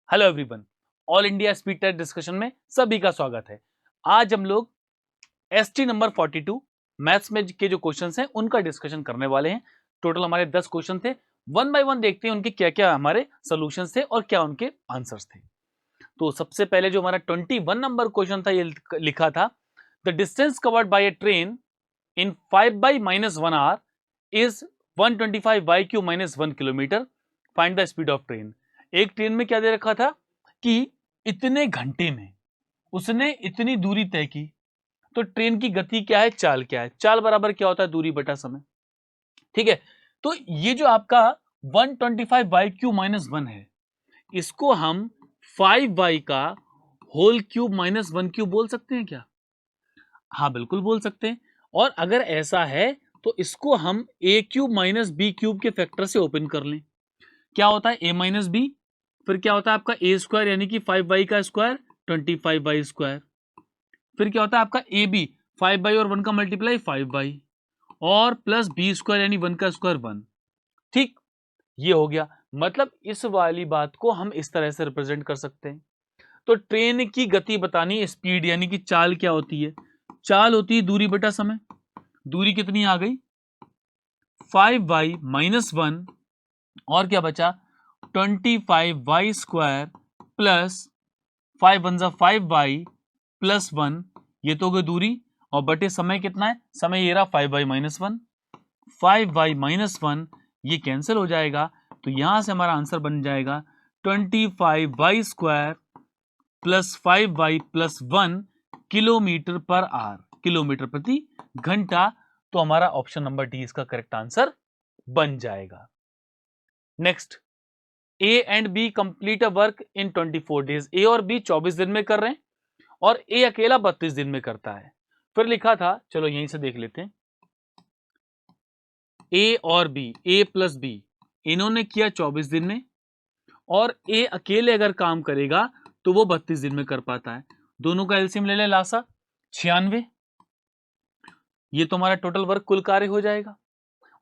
Hello everyone, all India speed test discussion में सभी का स्वागत है। आज हम लोग एसटी नंबर 42 मैथ्स में के जो क्वेश्चंस हैं उनका डिस्कशन करने वाले हैं। टोटल हमारे 10 क्वेश्चन थे। वन बाय वन देखते हैं उनके क्या क्या हमारे सॉल्यूशंस थे और क्या उनके आंसर्स थे। तो सबसे पहले जो हमारा 21 नंबर क्वेश्चन था, ये लिखा था the distance covered by A train in 5/-1 our is 125 kilometre. Find the speed of train. एक ट्रेन में क्या दे रखा था कि इतने घंटे में उसने इतनी दूरी तय की। तो ट्रेन की गति क्या है, चाल क्या है, चाल बराबर क्या होता है, दूरी बटा समय। ठीक है, तो ये जो आपका 125 y³ - 1 है, इसको हम 5y का होल क्यूब -1³ बोल सकते हैं क्या? हाँ बिल्कुल बोल सकते हैं। और अगर ऐसा है तो इसको हम a³ - b³ के फैक्टर से ओपन कर लें। क्या होता है a - b, फिर क्या होता है आपका a² यानी कि 5y का स्क्वायर 25y²। फिर क्या होता है आपका ab 5y और 1 का मल्टीप्लाई 5y और प्लस b² यानी 1 का स्क्वायर 1। ठीक, ये हो गया। मतलब इस वाली बात को हम इस तरह से रिप्रेजेंट कर सकते हैं। तो ट्रेन की गति बतानी, स्पीड यानी कि चाल क्या होती है? चाल होती है दूरी बटा समय। दूरी कितनी आ गई 5y - 1 और क्या बचा 25y² प्लस 5 1 जा 5y प्लस 1। ये तो हो गई दूरी और बटे समय कितना है, समय ये रहा 5y - 1। 5y - 1 ये कैंसिल हो जाएगा, तो यहां से हमारा आंसर बन जाएगा 25y² plus 5y plus 1 kilometre per hour, kilometre प्रति घंटा। तो हमारा ऑप्शन नंबर डी इसका करेक्ट आंसर बन जाएगा। Next, A and B complete a work in 24 days. A और बी 24 दिन में कर रहे हैं और ए अकेला 32 दिन में करता है। फिर लिखा था, चलो यहीं से देख लेते हैं। ए और बी, ए प्लस बी, इन्होंने किया 24 दिन में और ए अकेले अगर काम करेगा तो वो 32 दिन में कर पाता है। दोनों का एलसीएम ले ले लासा 96। ये तो हमारा टोटल वर्क कुल कार्य हो जाएगा।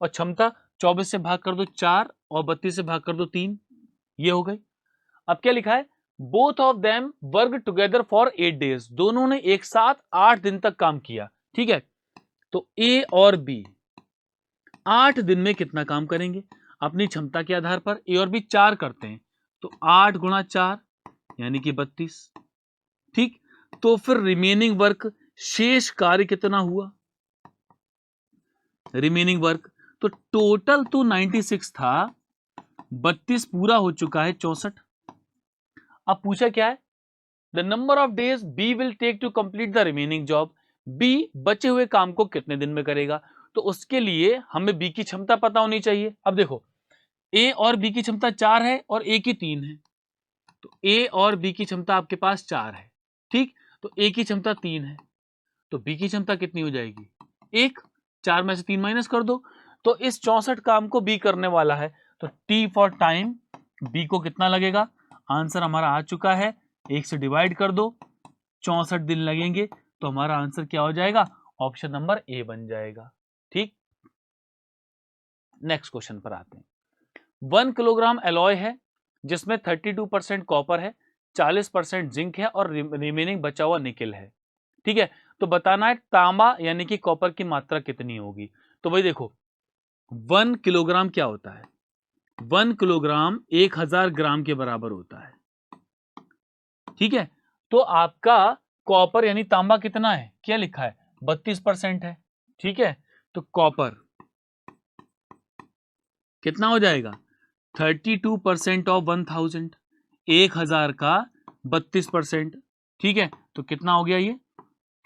और क्षमता 24 से भाग कर दो 4 और 32 से भाग कर दो 3, ये हो गई। अब क्या लिखा है, both of them work together for 8 days. दोनों ने एक साथ 8 दिन तक काम किया। ठीक है, तो ए और बी 8 दिन में कितना काम करेंगे? अपनी क्षमता के आधार पर ए और बी 4 करते हैं, तो 8 गुणा 4 यानी कि 32। ठीक, तो फिर रिमेनिंग वर्क, शेष कार्य कितना हुआ? रिमेनिंग वर्क तो टोटल तो 96 था, 32 पूरा हो चुका है 64। अब पूछा क्या है, the number of days B will take to complete the remaining job. B बचे हुए काम को कितने दिन में करेगा? तो उसके लिए हमें बी की क्षमता पता होनी चाहिए। अब देखो, ए और बी की क्षमता 4 है और ए की 3 है, तो ए और बी की क्षमता आपके पास 4 है। ठीक, तो ए की क्षमता 3 है, तो बी की क्षमता कितनी हो जाएगी 1। 4 में से 3 माइनस कर दो, तो इस 64 काम को बी करने वाला है, तो टी फॉर टाइम बी को कितना लगेगा? आंसर हमारा आ चुका है, 1 से डिवाइड कर दो, 64 दिन लगेंगे, तो हमारा आंसर क्या हो जाएगा? ऑप्शन नंबर ए बन जाएगा। ठीक, नेक्स्ट क्वेश्चन पर आते हैं। 1 किलोग्राम एलॉय है जिसमें 32% कॉपर है, 40% जिंक है और रिमेनिंग बचा हुआ निकेल है। ठीक है, तो बताना है तांबा यानी कि कॉपर की मात्रा कितनी होगी। तो भाई देखो, 1 किलोग्राम क्या होता है? 1 किलोग्राम 1000 ग्राम के बराबर होता है। ठीक है, तो आपका कॉपर यानी तांबा कितना है, क्या लिखा है 32% है। ठीक है, तो कॉपर कितना हो जाएगा 32% ऑफ 1000, 1000 का 32%। ठीक है, तो कितना हो गया ये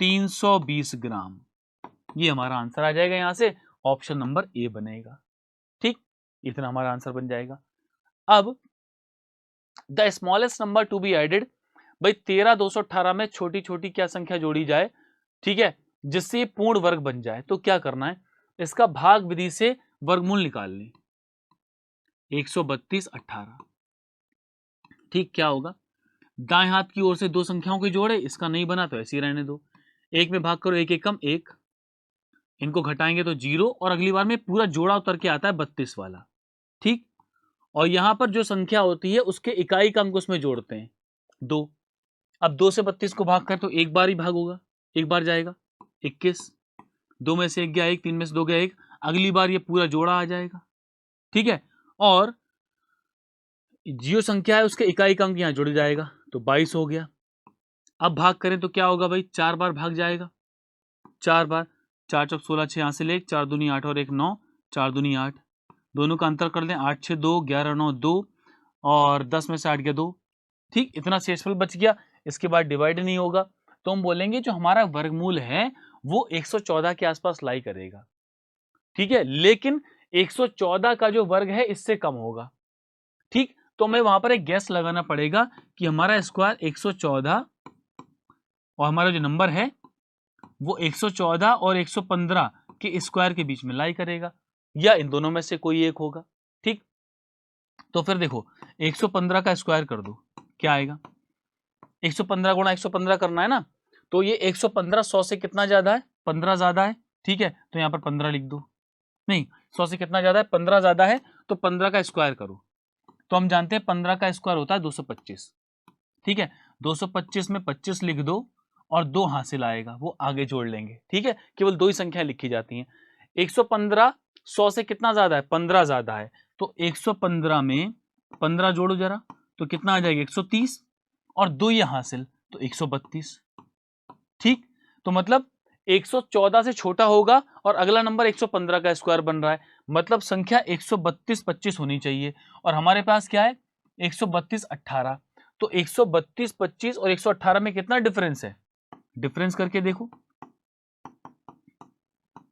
320 ग्राम। ये हमारा आंसर आ जाएगा, यहां से ऑप्शन नंबर ए बनेगा। ठीक, इतना हमारा आंसर बन जाएगा। अब the smallest number to be added, भाई 13218 में छोटी छोटी क्या संख्या जोड़ी जाए, ठीक है, जिससे पूर्ण वर्ग बन जाए। तो क्या करना है, इसका भाग विधि से वर्गमूल निकाल लें, 132 18। ठीक, क्या होगा, दाएं हाथ की ओर से दो संख्याओं के जोड़े, इसका नहीं बना तो ऐसे ही रहने दो। एक में भाग करो, एक एक कम एक, इनको घटाएंगे तो 0 और अगली बार में पूरा जोड़ा उतर के आता है 32 वाला। ठीक, और यहां पर जो संख्या होती है उसके इकाई का अंक उसमें जोड़ते हैं 2। अब 2 से 32 को भाग कर तो एक बार ही भाग होगा, एक बार जाएगा 21, 2 में से 1 गया 1, 3 में से 2 गया 1, अगली बार ये पूरा जोड़ा आ जाएगा। ठीक है, और जो संख्या है उसके इकाई का अंक यहां जुड़ जाएगा तो 22 हो गया। अब भाग करें तो क्या होगा भाई, 4 बार भाग जाएगा, 4 बार, 4 चौक 16, 6 यहां से ले, 4 दूनी 8 और 1 9, 4 दूनी 8, दोनों का अंतर कर लें, 8 6 2, 11 9 2 और 10 में से 8 गया 2। ठीक, इतना शेषफल बच गया। इसके बाद डिवाइड नहीं होगा तो हम बोलेंगे जो हमारा वर्गमूल है वो 114 के आसपास लाई करेगा। ठीक है, लेकिन 114 का जो वर्ग है इससे कम होगा। ठीक, तो हमें वहां पर एक गैस लगाना पड़ेगा कि हमारा स्क्वायर 114 और हमारा जो नंबर है वो 114 और 115 के स्क्वायर के बीच में लाई करेगा, या इन दोनों में से कोई एक होगा। ठीक, तो फिर देखो 115 का स्क्वायर कर दो, क्या आएगा, 115 गुणा 115 करना है ना, तो ये 115 100 से कितना ज्यादा है, 15 ज्यादा है। ठीक है, तो यहां पर 15 लिख दो, नहीं 100 से कितना ज्यादा है, 15 ज्यादा है, तो 15 का स्क्वायर करो। तो हम जानते हैं 15 का स्क्वायर होता है 225। ठीक है, 225 में 25 लिख दो और 2 हासिल आएगा, वो आगे जोड़ लेंगे। ठीक है, केवल 2 ही संख्या लिखी जाती हैं। 115 100 से कितना ज्यादा है, 15 ज्यादा है, तो 115 में 15 जोड़ो जरा, तो कितना आ जाएगा 130 और 2 ये हासिल तो 132। ठीक, तो मतलब 114 से छोटा होगा और अगला नंबर 115 का स्क्वायर बन रहा है, मतलब संख्या 132 25 होनी चाहिए, और हमारे पास क्या है 132 18। तो 132 25 और 118 में कितना डिफरेंस है, डिफरेंस करके देखो,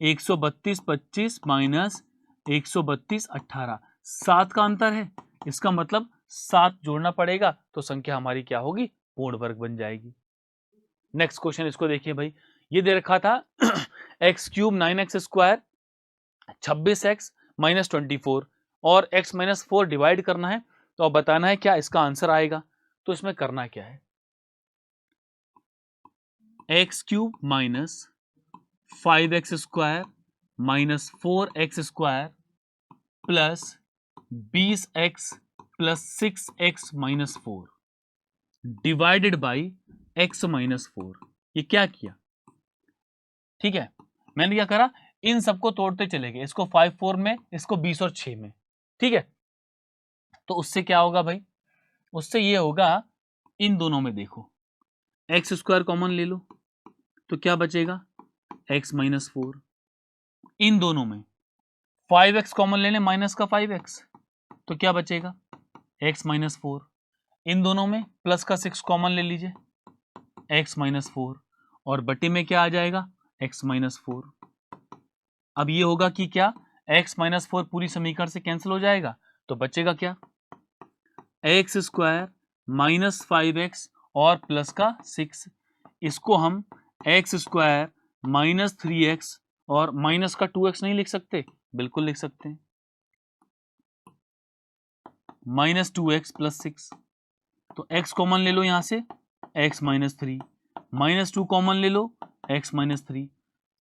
132 25 माइनस 132 18, 7 का अंतर है, इसका मतलब 7 जोड़ना पड़ेगा तो संख्या हमारी क्या होगी, पूर्ण वर्ग बन जाएगी। नेक्स्ट क्वेश्चन इसको देखिए भाई, ये दे रखा था x cube 9x square 26x minus 24 और x माइनस 4 डिवाइड करना है, तो अब बताना है क्या इसका आंसर आएगा। तो इसमें करना क्या है, x cube minus 5x square minus 4x square plus 20x plus 6x minus 4 divided by x minus 4। ये क्या किया, ठीक है, मैंने क्या करा, इन सबको तोड़ते चले गए, इसको 5 4 में, इसको 20 और 6 में। ठीक है, तो उससे क्या होगा भाई, उससे ये होगा, इन दोनों में देखो एक्स स्क्वायर कॉमन ले लो तो क्या बचेगा एक्स माइनस 4, इन दोनों में 5x कॉमन ले लें माइनस का 5x तो क्या बचेगा x माइनस 4, इन दोनों में प्लस का 6 कॉमन ले लीजिए x माइनस 4 और बटे में क्या आ जाएगा x माइनस 4। अब ये होगा कि क्या x माइनस 4 पूरी समीकरण से कैंसिल हो जाएगा, तो बचेगा क्या एक्स स्क्वायर माइनस 5x और प्लस का 6, इसको हम एक्स स्क्वायर माइनस 3x और माइनस का 2x नहीं लिख सकते, बिल्कुल लिख सकते हैं, माइनस 2x प्लस 6। तो x कॉमन ले लो यहां से x माइनस 3, माइनस 2 कॉमन ले लो x माइनस 3,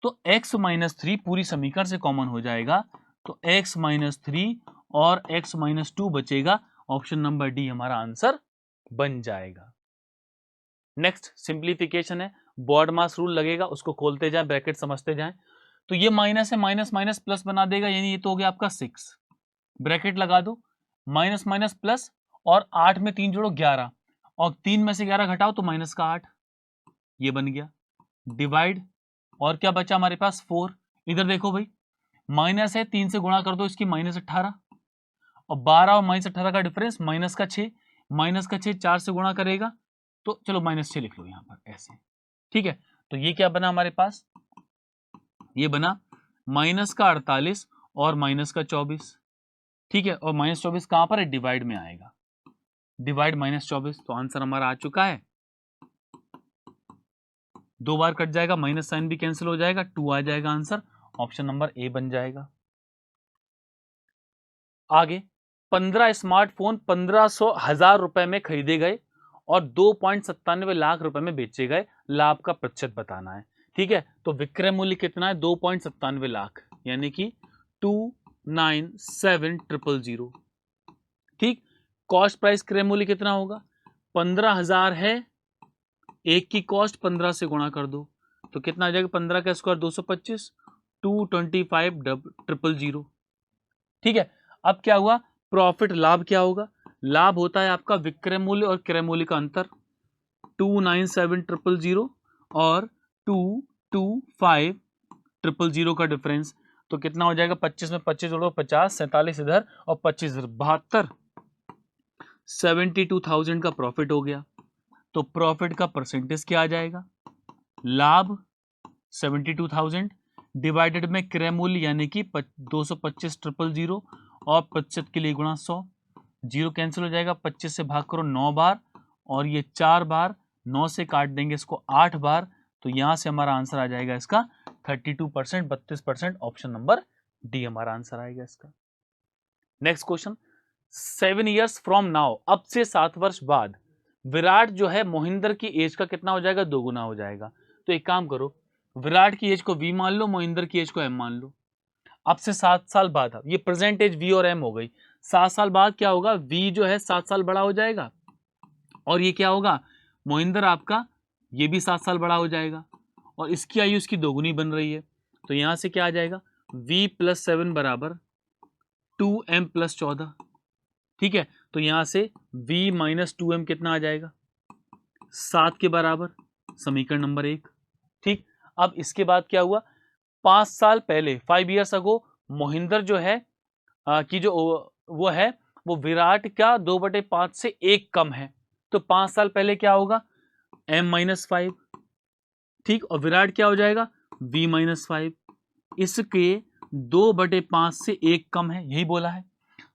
तो x माइनस 3 पूरी समीकरण से कॉमन हो जाएगा, तो x माइनस 3 और x माइनस 2 बचेगा, ऑप्शन नंबर डी हमारा आंसर बन जाएगा। नेक्स्ट सिंप्लीफिकेशन है, बॉड मास रूल लगेगा, उसको खोलते जाएं, ब्रैकेट समझते जाएं, तो ये माइनस है, माइनस माइनस प्लस बना देगा, यानी ये तो हो गया आपका 6, ब्रैकेट लगा दो, माइनस माइनस प्लस और 8 में 3 जोड़ो 11 और 3 में से 11 घटाओ तो माइनस का 8, ये बन गया, डिवाइड, और क्या बचा हमारे पास 4, इधर देखो भाई माइनस है, 3 से गुणा कर दो इसकी माइनस 18 और 12 और माइनस 18 का डिफरेंस माइनस का 6, माइनस का 6 4 से गुणा करेगा तो चलो माइनस 6 लिख लो यहां पर ऐसे। ठीक है, तो ये क्या बना हमारे पास, ये बना माइनस का 48 और माइनस का 24। ठीक है, और माइनस 24 कहां पर है, डिवाइड में आएगा, डिवाइड माइनस 24, तो आंसर हमारा आ चुका है, 2 बार कट जाएगा, माइनस साइन भी कैंसिल हो जाएगा, 2 आ जाएगा आंसर, ऑप्शन नंबर ए बन जाएगा। आगे 15 स्मार्टफोन 1500 रुपए में खरीदे गए और 2.97 लाख रुपए में बेचे गए, लाभ का प्रतिशत बताना है। ठीक है, तो विक्रय मूल्य कितना है 2.97 लाख, यानी कि 297,000, ठीक, कॉस्ट प्राइस क्रय मूल्य कितना होगा, 15,000 है, एक की कॉस्ट 15 से गुणा कर दो तो कितना आ जाएगा, 15 का स्क्वायर 225, 225,000, ठीक है। अब क्या हुआ, प्रॉफिट लाभ क्या होगा, लाभ होता है आपका विक्रय मूल्य और क्रय मूल्य का अंतर, 297,000 और 225,000 का डिफरेंस, तो कितना हो जाएगा, 25 में 25 जोड़ो 50, 47 इधर और 25 इधर, 72, 72,000 का प्रॉफिट हो गया। तो प्रॉफिट का परसेंटेज क्या आ जाएगा, लाभ 72,000 डिवाइडेड में क्रय मूल्य यानी कि 225,000 और प्रतिशत के लिए गुणा 100, जीरो कैंसिल हो जाएगा, 25 से भाग करो 9 बार और ये 4 बार, 9 से काट देंगे इसको 8 बार, तो यहां से हमारा आंसर आ जाएगा इसका 32%, 32%, ऑप्शन नंबर डी हमारा आंसर आएगा इसका। Next question, 7 years from now, अब से 7 वर्ष बाद विराट जो है मोहिंदर की एज का कितना हो जाएगा, 2 गुना हो जाएगा। तो एक काम करो, विराट की एज को v मान लो, मोहिंदर की एज को m मान लो। अब से 7 साल बाद, ये प्रेजेंट एज v और m हो गई, 7 साल बाद क्या होगा, v जो है 7 साल बड़ा हो जाएगा और ये क्या होगा, मोहिंदर आपका ये भी 7 साल बड़ा हो जाएगा और इसकी आयु इसकी दोगुनी बन रही है। तो यहां से क्या आ जाएगा, v + 7 बराबर 2m + 14, ठीक है। तो यहां से v - 2m कितना आ जाएगा, 7 के बराबर, समीकरण नंबर 1, ठीक। अब इसके बाद क्या हुआ, 5 साल पहले 5 years अगो मोहिंदर जो है कि जो वो है वो विराट का 2/5 से 1 कम है, तो 5 साल पहले क्या होगा, m - 5, ठीक, और विराट क्या हो जाएगा, v - 5, इसके 2/5 से 1 कम है, यही बोला है।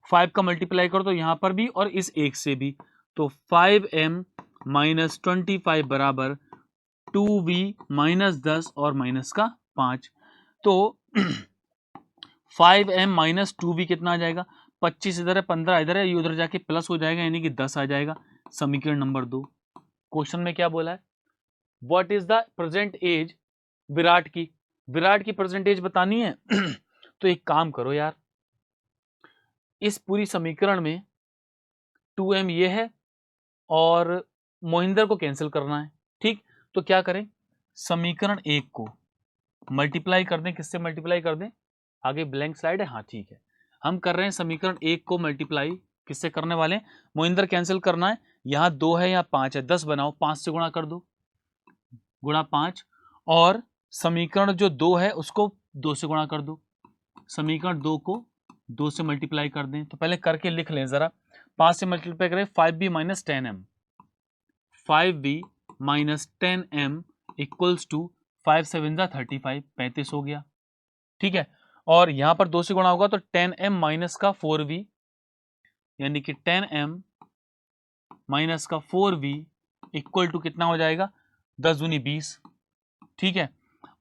5 का मल्टीप्लाई करो तो यहां पर भी और इस 1 से भी, तो 5m - 25 बराबर 2v - 10 और माइनस का 5, तो 5m - 2v कितना आ जाएगा, 25 इधर है, 15 इधर है, ये उधर जाके प्लस हो जाएगा यानी कि 10 आ जाएगा, समीकरण नंबर 2। क्वेश्चन में क्या बोला है, what is the present age Virat की, विराट की प्रेजेंट एज बतानी है तो एक काम करो यार, इस पूरी समीकरण में 2m ये है और मोहिंदर को कैंसिल करना है, ठीक। तो क्या करें, समीकरण 1 को मल्टीप्लाई कर दें, किससे मल्टीप्लाई कर दें, आगे ब्लैंक स्लाइड है, हाँ ठीक है, हम कर रहे हैं समीकरण 1 को मल्टीप्लाई किससे करने वाले हैं, मोहिंदर कैंसिल करना है, यहां 2 है यहाँ 5 है, 10 बनाओ, 5 से गुणा कर दो, गुणा 5, और समीकरण जो 2 है उसको 2 से गुणा कर दो, समीकरण 2 को 2 से मल्टीप्लाई कर दें, तो पहले करके लिख लें जरा, 5 से मल्टीप्लाई करें, 5b - 10m, 5b - 10m equals to 5 7 जा 35, 35 हो गया, ठीक है। और यहां पर 2 से गुणा होगा तो 10m माइनस का 4v यानी कि 10m माइनस का 4v इक्वल टू कितना हो जाएगा, 10 दूनी 20, ठीक है।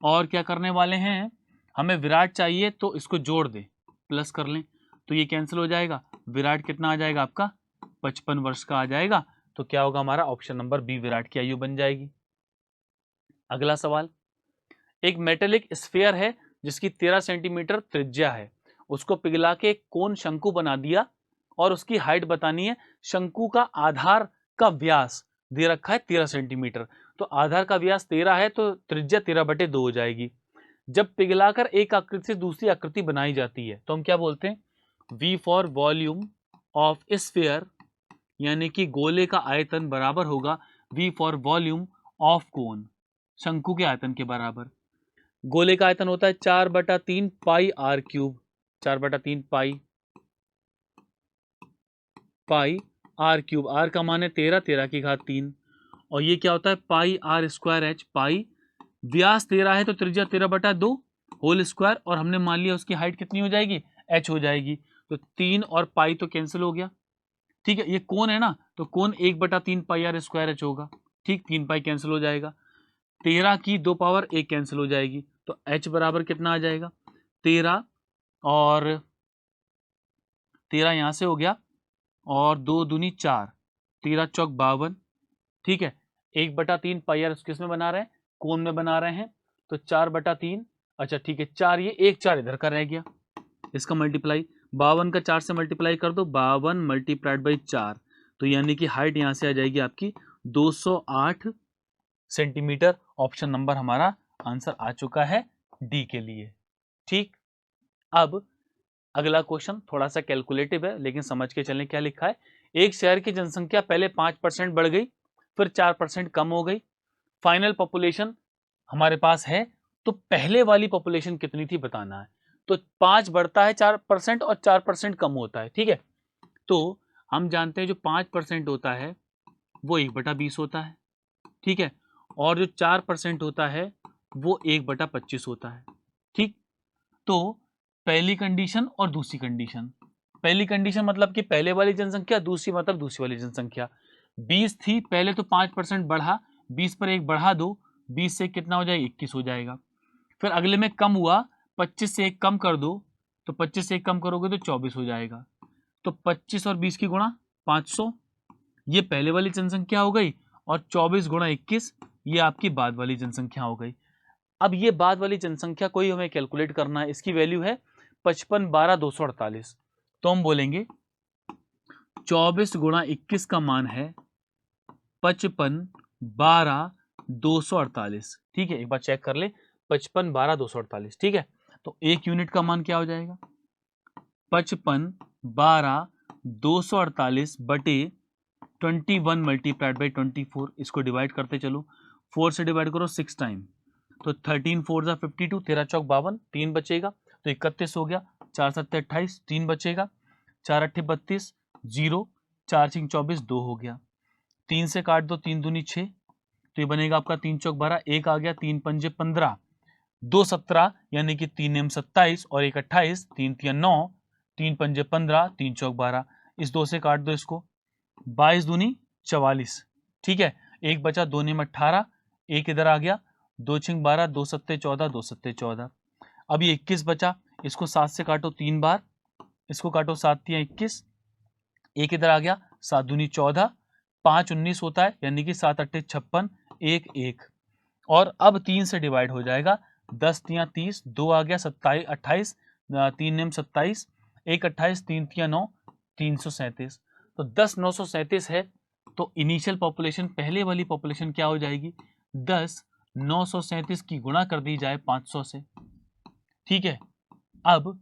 और क्या करने वाले हैं, हमें विराट चाहिए तो इसको जोड़ दे, प्लस कर लें, तो ये कैंसिल हो जाएगा, विराट कितना आ जाएगा आपका 55 वर्ष का आ जाएगा, तो क्या होगा हमारा ऑप्शन नंबर बी, विराट की आयु बन जाएगी। अगला सवाल, एक मेटेलिक स्फीयर है जिसकी 13 सेंटीमीटर त्रिज्या है, उसको पिघला के एक कोन शंकु बना दिया और उसकी हाइट बतानी है, शंकु का आधार का व्यास दे रखा है 13 सेंटीमीटर, तो आधार का व्यास 13 है तो त्रिज्या 13/2 हो जाएगी। जब पिघलाकर एक आकृति से दूसरी आकृति बनाई जाती है तो हम क्या बोलते हैं, V for volume of sphere यानी कि गोले का आयतन बराबर होगा V for volume of cone, शंकु के आयतन के बराबर। गोले का आयतन होता है 4/3 पाई r क्यूब, 4/3 पाई r क्यूब, r का मान है 13, 13 की घात 3, और ये क्या होता है पाई r स्क्वायर h, पाई व्यास 13 है तो त्रिज्या 13/2 होल स्क्वायर, और हमने मान लिया उसकी हाइट कितनी हो जाएगी, h हो जाएगी, तो 3 और पाई तो कैंसिल हो गया, ठीक है। ये कोण है ना, तो कोण 1/3 पाई r स्क्वायर h होगा, ठीक, 3 पाई कैंसिल हो जाएगा, 13 की 2 पावर 1 कैंसिल हो जाएगी, तो h बराबर कितना आ जाएगा 13, और 13 यहां से हो गया, और 2 दूनी 4, 13 चौक 52, ठीक है। 1/3 पाई r किस में बना रहे हैं, कोण में बना रहे हैं, तो 4/3, अच्छा ठीक है, 4 ये 1 4 इधर का रह गया, इसका मल्टीप्लाई 52 का 4 से मल्टीप्लाई कर दो, 52 मल्टीप्लाइड बाई 4, तो यानी कि हाइट यहां से आ जाएगी आपकी 208 सेंटीमीटर। ऑप्शन नंबर हमारा आंसर आ चुका है डी के लिए। ठीक, अब अगला क्वेश्चन थोड़ा सा कैलकुलेटिव है, लेकिन समझ के चलें क्या लिखा है। एक शहर की जनसंख्या पहले 5% बढ़ गई, फिर 4% कम हो गई, फाइनल पॉपुलेशन हमारे पास है, तो पहले वाली पॉपुलेशन कितनी थी बताना है। तो 5 बढ़ता है 4% और 4% कम होता है। ठीक है, तो हम जानते हैं जो 5% होता है वो 1/20 होता है। ठीक है, और जो 4% होता है वो 1/25 होता है। ठीक, तो पहली कंडीशन और दूसरी कंडीशन, पहली कंडीशन मतलब कि पहले वाली जनसंख्या, दूसरी मतलब दूसरी वाली जनसंख्या। 20 थी पहले, तो 5% बढ़ा, 20 पर 1 बढ़ा दो, 20 से कितना हो जाएगा, 21 हो जाएगा। फिर अगले में कम हुआ, 25 से 1 कम कर दो, तो 25 से 1 कम करोगे तो 24 हो जाएगा। तो 25 और 20 की गुणा 500, ये पहले वाली जनसंख्या हो गई, और 24 गुणा 21 ये आपकी बाद वाली जनसंख्या हो गई। अब ये बाद वाली जनसंख्या को ही हमें कैलकुलेट करना है, इसकी वैल्यू है 55 12 248। तो हम बोलेंगे 24 गुणा 21 का मान है 55 12 248। ठीक है, एक बार चेक कर ले, 55 12 248। ठीक है, तो एक यूनिट का मान क्या हो जाएगा, 55 12 248 बटे 21 मल्टीप्लाइड बाई 24। इसको डिवाइड करते चलो, 4 से डिवाइड करो 6 टाइम, तो 13 4 जा 52, 13 चौक 52, 3 बचेगा, तो 31 हो गया, 4 7 28, 3 बचेगा, 4 8 32, 0, 4 6 24, 2 हो गया, 3 से काट दो, 3 दूनी 6, तो ये बनेगा आपका 3 चौक 12, 1 आ गया, 3 पंजे 15, 2 17, यानी कि 3 नेम 27 और 1 28, 3 3 9, 3 पंजे 15, 3 चौक 12, इस 2 से काट दो इसको, 22 दूनी 44। ठीक है, एक बचा, 2 नेम 18, एक इधर आ गया, 2 छिंग 12, 2 सत्ते 14, 2 सत्ते 14। अब ये 21 बचा, इसको 7 से काटो 3 बार, इसको काटो 7 तिया 21, एक इधर आ गया, 7 दूनी 14, 5 19 होता है, यानी कि 7 8 56, 1 1, और अब 3 से डिवाइड हो जाएगा, 10 तिया 30, 2 आ गया, 27 28, 3 नेम 27, 1 28, 3 तिया 9, 337। तो 10 937 है, तो इनिशियल पॉपुलेशन पहले वाली पॉपुलेशन क्या हो जाएगी, 10 937 की गुणा कर दी जाए 500 से। ठीक है, अब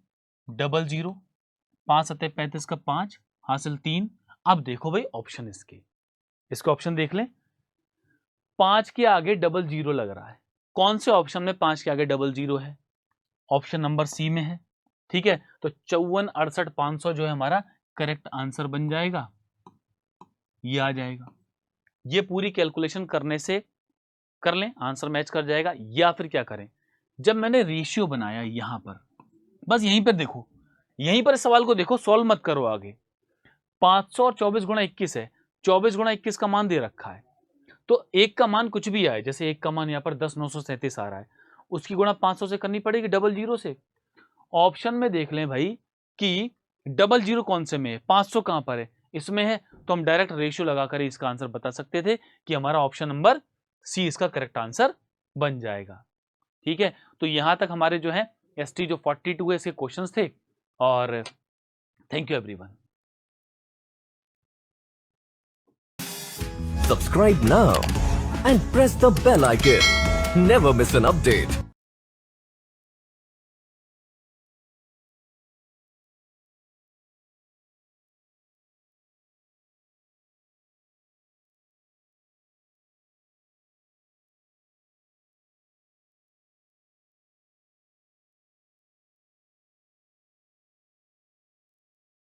00, 5 7 35 का 5 हासिल 3। अब देखो भाई ऑप्शन, इसके ऑप्शन देख लें, 5 के आगे 00 लग रहा है, कौन से ऑप्शन में 5 के आगे 00 है, ऑप्शन नंबर सी में है। ठीक है, तो 54 68 500 जो है हमारा करेक्ट आंसर बन जाएगा, ये आ जाएगा। ये पूरी कैलकुलेशन करने से कर लें, आंसर मैच कर जाएगा। या फिर क्या करें, जब मैंने रेशियो बनाया यहां पर, बस यहीं पर देखो, यहीं पर सवाल को देखो, सॉल्व मत करो आगे। 500 और 24 गुणा 21 है, 24 गुणा 21 का मान दे रखा है, तो एक का मान कुछ भी आए, जैसे एक का मान यहाँ पर 10 937 आ रहा है, उसकी गुणा 500 से करनी पड़ेगी, 00 से। ऑप्शन में देख लें भाई कि 00 कौन से में है, 500 कहां पर है, इसमें है, तो हम डायरेक्ट रेशियो लगाकर इसका आंसर बता सकते थे कि हमारा ऑप्शन नंबर सी इसका करेक्ट आंसर बन जाएगा। ठीक है, तो यहां तक हमारे जो है एसटी जो 42 है इसके क्वेश्चंस थे, और thank you everyone. Subscribe now and press the bell icon. Never miss an update.